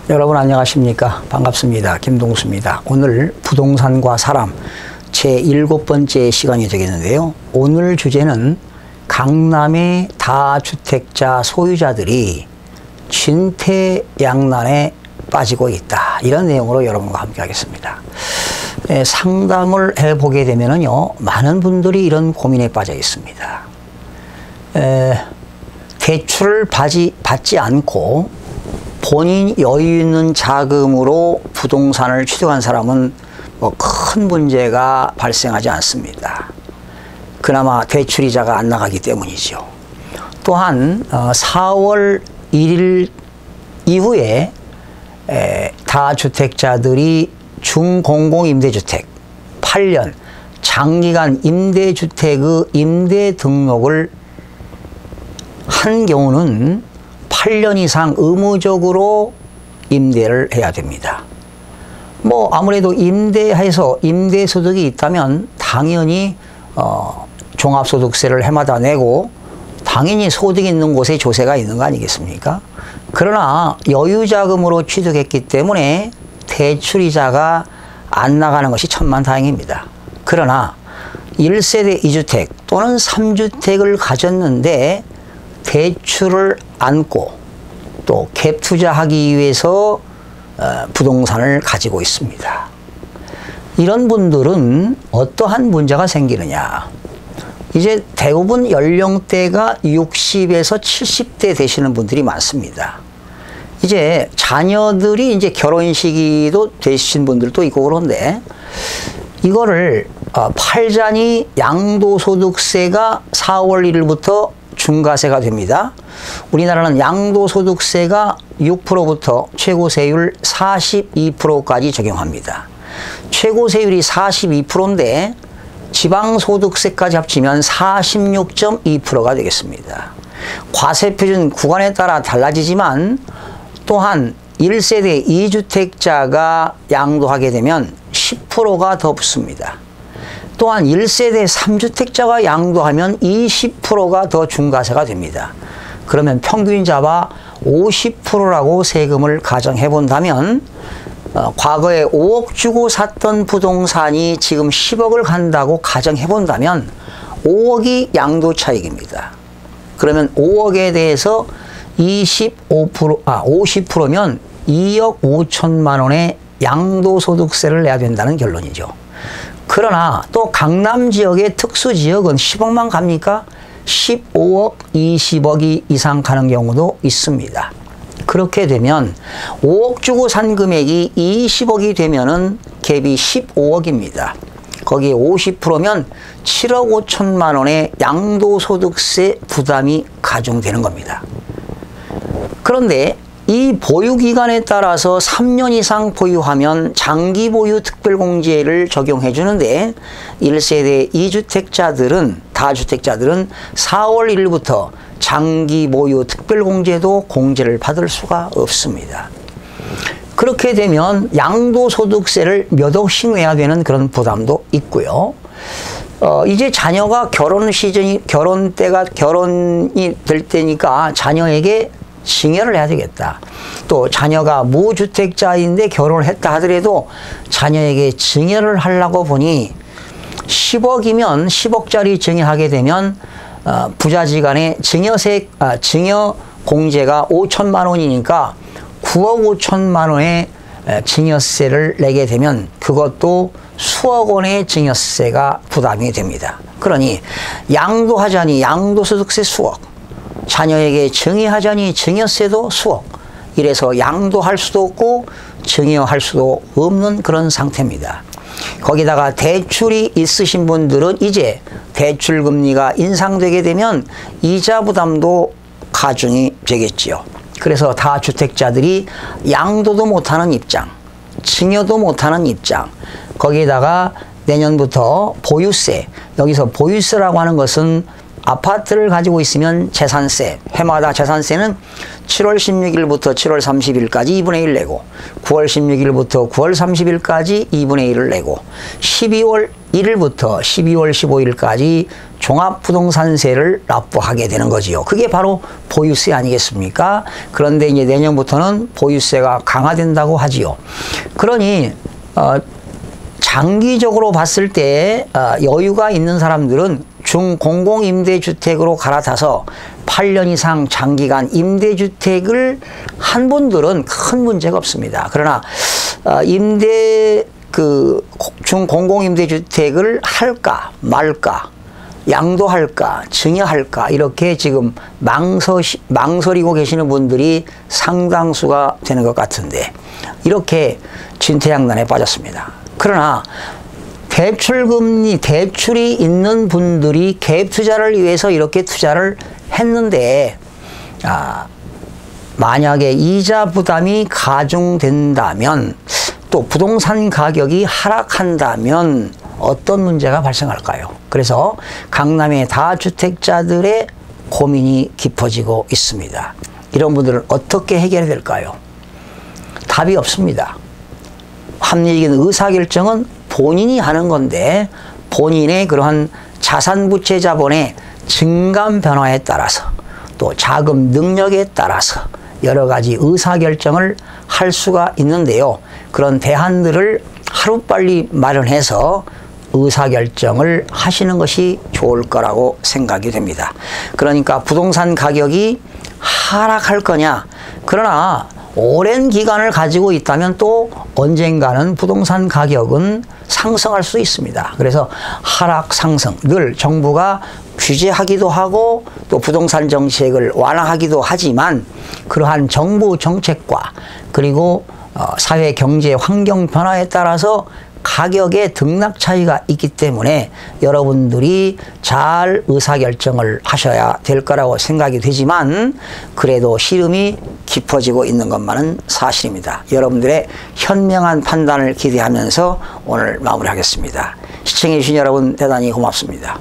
여러분 안녕하십니까? 반갑습니다. 김동수입니다. 오늘 부동산과 사람 제7번째 시간이 되겠는데요. 오늘 주제는 강남의 다주택자 소유자들이 진퇴양난에 빠지고 있다. 이런 내용으로 여러분과 함께 하겠습니다. 상담을 해보게 되면요, 많은 분들이 이런 고민에 빠져 있습니다. 대출을 받지 않고 본인 여유 있는 자금으로 부동산을 취득한 사람은 큰 문제가 발생하지 않습니다. 그나마 대출이자가 안 나가기 때문이죠. 또한 4월 1일 이후에 다주택자들이 중공공임대주택 8년 장기간 임대주택의 임대 등록을 한 경우는 8년 이상 의무적으로 임대를 해야 됩니다. 아무래도 임대해서 임대소득이 있다면 당연히 종합소득세를 해마다 내고 당연히 소득 있는 곳에 조세가 있는 거 아니겠습니까? 그러나 여유자금으로 취득했기 때문에 대출이자가 안 나가는 것이 천만다행입니다. 그러나 1세대 2주택 또는 3주택을 가졌는데 대출을 안고 또 갭 투자하기 위해서 부동산을 가지고 있습니다. 이런 분들은 어떠한 문제가 생기느냐? 이제 대부분 연령대가 60에서 70대 되시는 분들이 많습니다. 이제 자녀들이 이제 결혼 시기도 되신 분들도 있고 그런데 이거를 팔자니 양도소득세가 4월 1일부터 중과세가 됩니다. 우리나라는 양도소득세가 6%부터 최고세율 42%까지 적용합니다. 최고세율이 42%인데 지방소득세까지 합치면 46.2%가 되겠습니다. 과세표준 구간에 따라 달라지지만 또한 1세대 2주택자가 양도하게 되면 10%가 더 붙습니다. 또한 1세대 3주택자가 양도하면 20%가 더 중과세가 됩니다. 그러면 평균 잡아 50%라고 세금을 가정해 본다면 과거에 5억 주고 샀던 부동산이 지금 10억을 간다고 가정해 본다면 5억이 양도 차익입니다. 그러면 5억에 대해서 50%면 2억 5천만 원의 양도소득세를 내야 된다는 결론이죠. 그러나 또 강남 지역의 특수지역은 10억만 갑니까? 15억, 20억이 이상 가는 경우도 있습니다. 그렇게 되면 5억 주고 산 금액이 20억이 되면은 갭이 15억입니다. 거기에 50%면 7억 5천만 원의 양도소득세 부담이 가중되는 겁니다. 그런데 이 보유기간에 따라서 3년 이상 보유하면 장기보유 특별공제를 적용해 주는데 1세대 2주택자들은 다주택자들은 4월 1일부터 장기보유 특별공제도 공제를 받을 수가 없습니다. 그렇게 되면 양도소득세를 몇 억씩 내야 되는 그런 부담도 있고요. 이제 자녀가 결혼이 될 때니까 자녀에게 증여를 해야 되겠다. 또 자녀가 무주택자인데 결혼을 했다 하더라도 자녀에게 증여를 하려고 보니 10억이면 10억짜리 증여하게 되면 부자지간에 증여 공제가 5천만 원이니까 9억 5천만 원의 증여세를 내게 되면 그것도 수억 원의 증여세가 부담이 됩니다. 그러니 양도하자니 양도소득세 수억, 자녀에게 증여하자니 증여세도 수억, 이래서 양도할 수도 없고 증여할 수도 없는 그런 상태입니다. 거기다가 대출이 있으신 분들은 이제 대출금리가 인상되게 되면 이자 부담도 가중이 되겠지요. 그래서 다주택자들이 양도도 못하는 입장, 증여도 못하는 입장, 거기에다가 내년부터 보유세, 여기서 보유세라고 하는 것은 아파트를 가지고 있으면 재산세, 해마다 재산세는 7월 16일부터 7월 30일까지 2분의 1 내고 9월 16일부터 9월 30일까지 2분의 1을 내고 12월 1일부터 12월 15일까지 종합부동산세를 납부하게 되는 거지요. 그게 바로 보유세 아니겠습니까? 그런데 이제 내년부터는 보유세가 강화된다고 하지요. 그러니 장기적으로 봤을 때 여유가 있는 사람들은 중공공임대주택으로 갈아타서 8년 이상 장기간 임대주택을 한 분들은 큰 문제가 없습니다. 그러나 중공공임대주택을 할까 말까, 양도할까 증여할까 이렇게 지금 망설이고 계시는 분들이 상당수가 되는 것 같은데, 이렇게 진퇴양난에 빠졌습니다. 그러나 대출금리, 대출이 있는 분들이 갭투자를 위해서 이렇게 투자를 했는데, 만약에 이자 부담이 가중된다면, 또 부동산 가격이 하락한다면 어떤 문제가 발생할까요? 그래서 강남의 다주택자들의 고민이 깊어지고 있습니다. 이런 분들은 어떻게 해결해야 될까요? 답이 없습니다. 합리적인 의사결정은 본인이 하는 건데, 본인의 그러한 자산부채 자본의 증감 변화에 따라서 또 자금 능력에 따라서 여러 가지 의사결정을 할 수가 있는데요. 그런 대안들을 하루빨리 마련해서 의사결정을 하시는 것이 좋을 거라고 생각이 됩니다. 그러니까 부동산 가격이 하락할 거냐, 그러나 오랜 기간을 가지고 있다면 또 언젠가는 부동산 가격은 상승할 수 있습니다. 그래서 하락 상승, 늘 정부가 규제하기도 하고 또 부동산 정책을 완화하기도 하지만, 그러한 정부 정책과 그리고 사회 경제 환경 변화에 따라서 가격의 등락 차이가 있기 때문에 여러분들이 잘 의사결정을 하셔야 될 거라고 생각이 되지만, 그래도 시름이 깊어지고 있는 것만은 사실입니다. 여러분들의 현명한 판단을 기대하면서 오늘 마무리하겠습니다. 시청해 주신 여러분 대단히 고맙습니다.